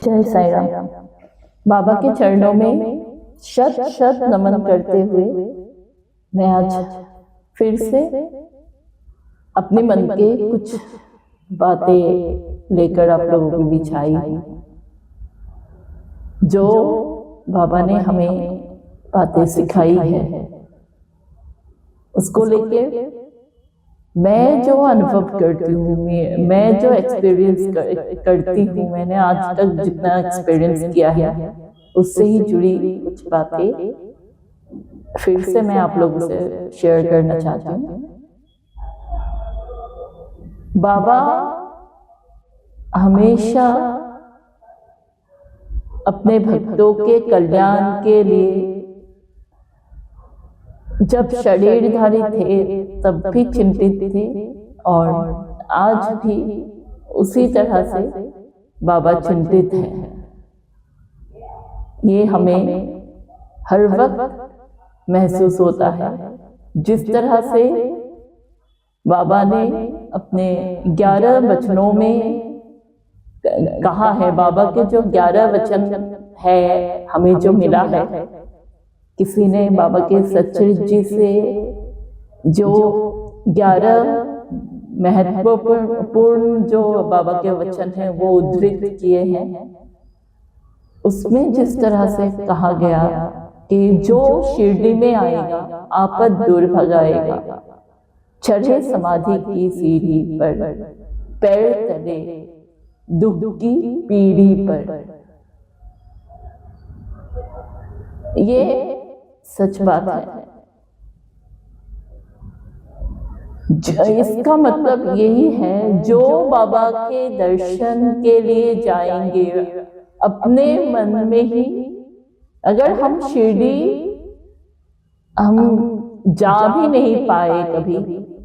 जय साईं राम। बाबा के चरणों में शत शत नमन करते हुए मैं आज फिर से अपने मन के कुछ बातें लेकर आप लोगों के बीच आई हूं, जो बाबा ने हमें बातें सिखाई है उसको लेके मैं जो अनुभव करती हूँ, मैं जो एक्सपीरियंस करती हूँ, मैंने आज तक जितना एक्सपीरियंस किया है उससे ही जुड़ी कुछ बातें फिर से मैं आप लोगों से शेयर करना चाहती हूँ। बाबा हमेशा अपने भक्तों के कल्याण के लिए जब शरीरधारी थे तब भी चिंतित थे और आज भी उसी तरह से बाबा चिंतित हैं। ये हमें हर वक्त महसूस होता है। जिस तरह से बाबा ने अपने 11 वचनों में कहा है, बाबा के जो 11 वचन है हमें जो मिला है, किसी ने बाबा के सच्चिद जी से जो 11 महत्वपूर्ण जो बाबा के वचन हैं वो उद्धृत किए हैं, उसमें जिस तरह से कहा गया कि जो शिरडी में आएगा आपद दूर भगाएगा, चढ़े समाधि की सीढ़ी पर, पैर तले दुख की पीढ़ी पर। ये सच बात है। इसका मतलब यही है, जो बाबा के दर्शन के लिए जाएंगे अपने मन में ही, अगर हम शिरडी हम जा भी नहीं पाए, कभी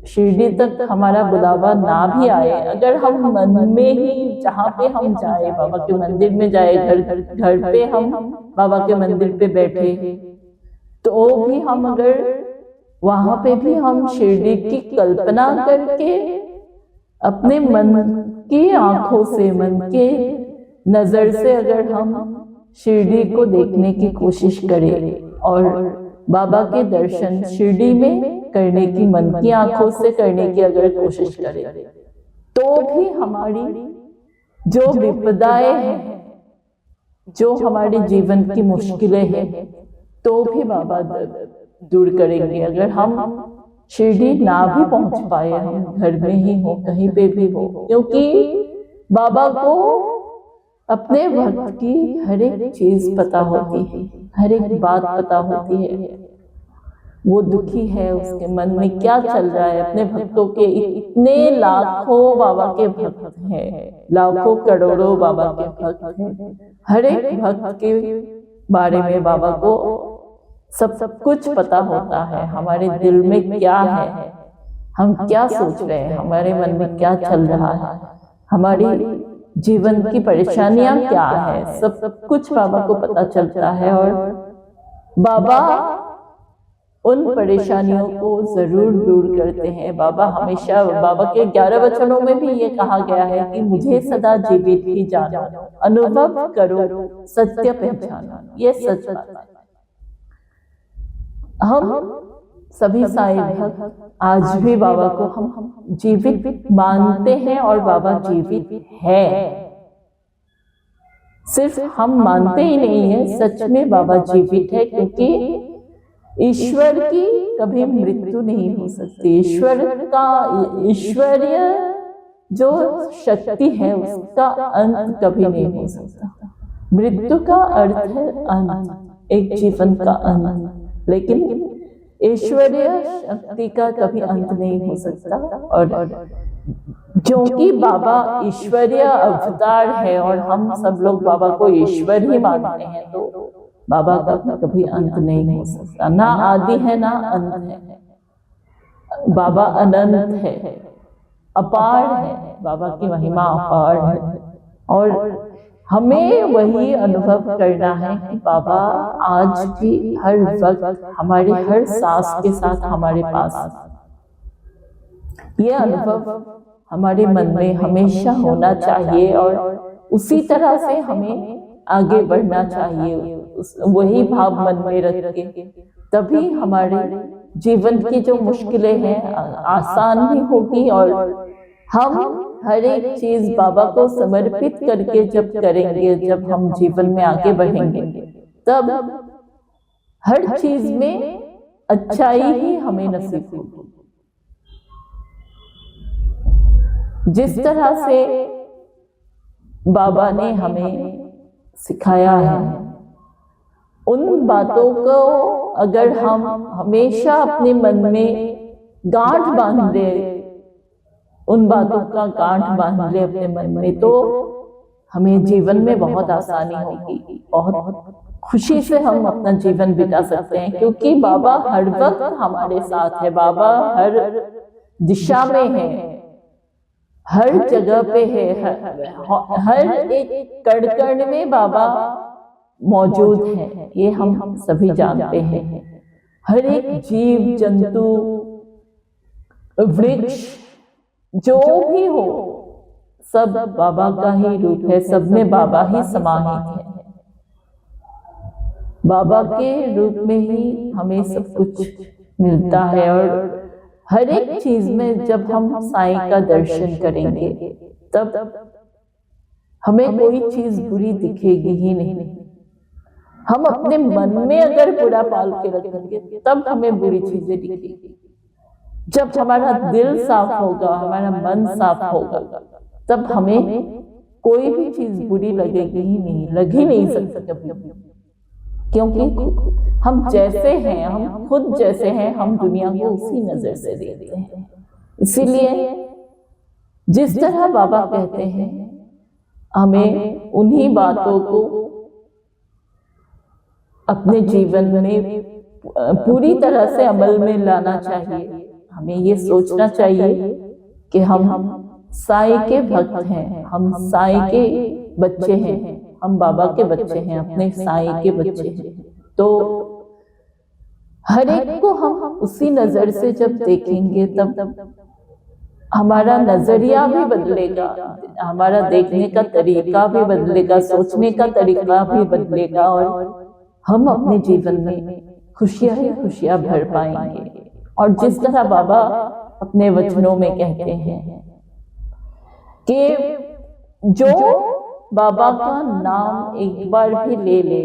शिरडी तक हमारा बुलावा ना भी आए, अगर हम मन में ही जहाँ पे हम जाए, बाबा के मंदिर में जाए, घर पे हम बाबा के मंदिर पे बैठे, तो भी हम अगर वहां पे भी हम शिरडी की कल्पना करके अपने मन की आंखों से, मन के नजर से अगर हम शिरडी को देखने की कोशिश करें और बाबा के दर्शन शिरडी में करने की, मन की आंखों से करने की अगर कोशिश करें, तो भी हमारी जो विपदाएं हैं, जो हमारे जीवन की मुश्किलें हैं, तो भी बाबा दूर करेंगे। अगर हम शिरडी ना भी पहुंच पाए, हम घर में ही हो, कहीं पे भी हो, क्योंकि बाबा को अपने भक्त की हर एक चीज पता होती है, हर एक बात पता होती है। वो दुखी है, उसके मन में क्या चल रहा है, अपने भक्तों के इतने लाखों बाबा के भक्त हैं, लाखों करोड़ों बाबा के भक्त हैं, हर एक भक्त के बारे में बाबा को सब कुछ पता होता है। हमारे दिल में क्या है, हम क्या सोच रहे हैं, हमारे मन में क्या चल रहा है, हमारी जीवन की परेशानियां क्या है, सब कुछ बाबा को पता चलता है। और बाबा उन परेशानियों को जरूर दूर करते हैं। बाबा हमेशा, बाबा के 11 वचनों में भी ये कहा गया है कि मुझे सदा जीवित ही जानो, अनुभव करो, सत्य पहचानो। ये सच बात है। हम सभी साईं भक्त आज भी बाबा को हम जीवित मानते हैं और बाबा जीवित है। सिर्फ हम मानते ही नहीं है, सच में बाबा जीवित है, क्योंकि ईश्वर की कभी मृत्यु नहीं हो सकती। ईश्वर का, ईश्वरीय जो शक्ति है उसका अंत कभी नहीं हो सकता। मृत्यु का अर्थ है अंत, एक जीवन का अंत, लेकिन ईश्वरीय शक्ति का कभी अंत नहीं हो सकता। और क्योंकि बाबा ईश्वरीय अवतार है और हम सब लोग बाबा को ईश्वर ही मानते हैं, तो बाबा का कभी अंत नहीं हो सकता। ना आदि है ना अंत है। बाबा अनंत है, अपार है, बाबा की महिमा अपार है। और हमें वही अनुभव करना है कि बाबा आज भी हर वक्त हमारे हर सांस के साथ हमारे पास। ये अनुभव हमारे मन में हमेशा होना चाहिए और उसी तरह से हमें आगे बढ़ना चाहिए, वही भाव मन में रख के, तभी हमारे जीवन की जो मुश्किलें हैं आसान भी होगी। और हम हर एक चीज बाबा को समर्पित करके जब करेंगे, जब हम जीवन में आगे बढ़ेंगे, तब हर चीज में अच्छाई ही हमें नसीब होगी। जिस तरह से बाबा ने हमें सिखाया है, उन बातों को अगर हम हमेशा अपने मन में गांठ बांध ले, उन बातों का गांठ बांध ले अपने मन में, तो हमें जीवन में बहुत आसानी होगी, बहुत खुशी से हम अपना जीवन बिता सकते हैं। क्योंकि बाबा हर वक्त हमारे साथ है, बाबा हर दिशा में है, हर जगह पे है, हर एक कण कण में बाबा मौजूद है, ये हम सभी जानते हैं। हर एक जीव जंतु वृक्ष जो भी हो, सब बाबा का ही रूप है, सब में बाबा ही समाहित है। बाबा के रूप में ही हमें सब कुछ मिलता है। और हर एक चीज में जब हम साईं का दर्शन करेंगे, तब हमें कोई चीज बुरी दिखेगी ही नहीं। हम अपने मन में अगर बुरा पाल के रखेंगे, तब हमें बुरी चीजें दिखेगी। जब हमारा दिल साफ होगा, हमारा मन साफ होगा, तब हमें कोई भी चीज बुरी लगेगी ही नहीं, लग ही नहीं सकती कभी। क्योंकि हम जैसे हैं, हम खुद जैसे हैं, हम दुनिया को उसी नजर से देखते हैं। इसीलिए जिस तरह बाबा कहते हैं, हमें उन्हीं बातों को अपने जीवन में पूरी तरह से अमल में लाना चाहिए। हमें ये सोचना चाहिए कि हम साईं के भक्त हैं, हम साईं के बच्चे हैं, हम बाबा के बच्चे हैं, अपने साईं के बच्चे हैं। तो हर एक को हम उसी नजर से जब देखेंगे, तब हमारा नजरिया भी बदलेगा, हमारा देखने का तरीका भी बदलेगा, सोचने का तरीका भी बदलेगा, और हम अपने जीवन में खुशियां ही खुशियां भर पाएंगे। और जिस तरह बाबा अपने वचनों में कहते हैं कि जो बाबा का नाम एक बार भी ले ले,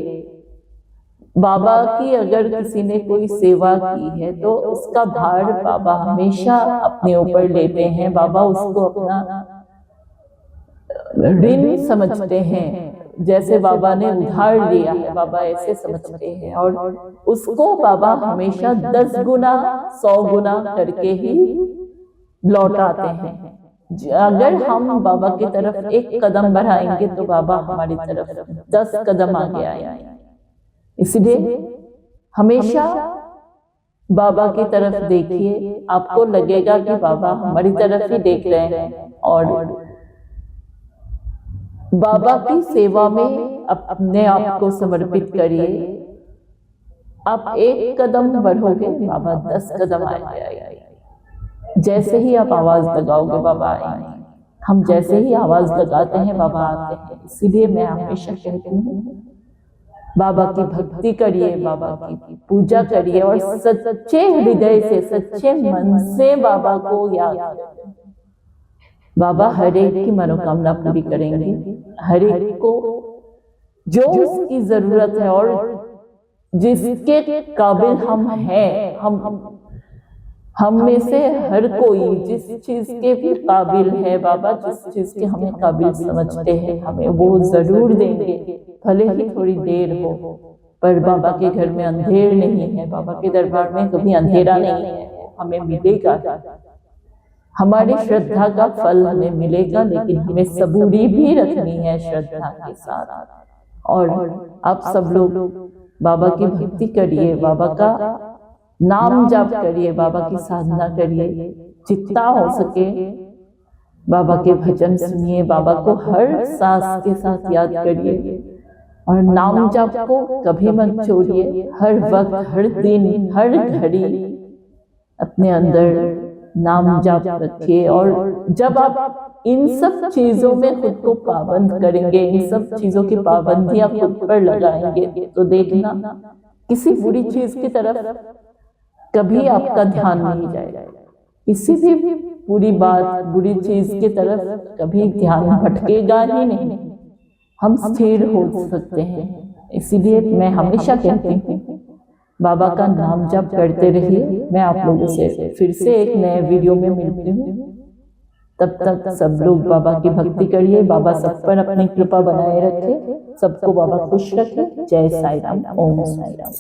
बाबा की अगर किसी ने कोई सेवा की है, तो उसका भार बाबा हमेशा अपने ऊपर लेते हैं। बाबा उसको अपना ऋण समझते हैं, जैसे बाबा ने उधार लिया है, बाबा ऐसे समझते हैं। और उसको बाबा हमेशा 10 गुना 100 गुना करके ही लौटाते हैं। अगर हम बाबा की तरफ एक कदम बढ़ाएंगे, तो बाबा हमारी तरफ 10 कदम आगे आएंगे। इसलिए हमेशा बाबा की तरफ देखिए, आपको लगेगा कि बाबा हमारी तरफ ही देख रहे हैं। और बाबा की सेवा में अपने आप को समर्पित करिए। आप एक कदम बढ़ोगे, बाबा 10 कदम आएंगे। जैसे ही आप आवाज लगाओगे, बाबा आएंगे। हम जैसे ही आवाज लगाते हैं, बाबा आते हैं। इसीलिए मैं हमेशा कहती हूँ, बाबा की भक्ति करिए, बाबा की पूजा करिए, और सच्चे हृदय से, सच्चे मन से बाबा को याद करिए। बाबा हर एक की मनोकामना पूरी करेंगे, हर एक को जो उसकी जरूरत है, और जिसके काबिल हम हैं, हम में से हर कोई जिस चीज के भी काबिल है, बाबा जिस चीज के हमें काबिल समझते हैं, हमें वो जरूर देंगे। भले ही थोड़ी देर हो, पर बाबा के घर में अंधेर नहीं है, बाबा के दरबार में कभी अंधेरा नहीं है, हमें मिलेगा। हमारी श्रद्धा का फल हमें मिलेगा, लेकिन हमें सबूरी भी रखनी है श्रद्धा के साथ। और आप सब लोग बाबा की भक्ति करिए, बाबा का नाम जाप करिए, बाबा की साधना करिए, जितना हो सके बाबा के भजन सुनिए, बाबा को हर सांस के साथ याद करिए, और नाम जाप को कभी मत छोड़िए। हर वक्त, हर दिन, हर घड़ी अपने अंदर नाम जाप रखिए। और जब आप इन सब चीजों में खुद को पाबंद करेंगे, इन सब चीजों की पाबंदियां खुद पर लगाएंगे, तो देखना किसी बुरी चीज की तरफ कभी आपका ध्यान नहीं जाएगा, किसी भी बुरी बात, बुरी चीज की तरफ कभी ध्यान भटकेगा ही नहीं। हम स्थिर हो सकते हैं। इसीलिए मैं हमेशा कहती हूँ बाबा का नाम जप करते रहिए। मैं आप लोगों से फिर से एक नए वीडियो में मिलती हूँ। तब तक सब लोग बाबा की भक्ति करिए। बाबा सब पर अपनी कृपा बनाए रखे, सबको बाबा खुश रखे। जय साई राम, ओम साई राम।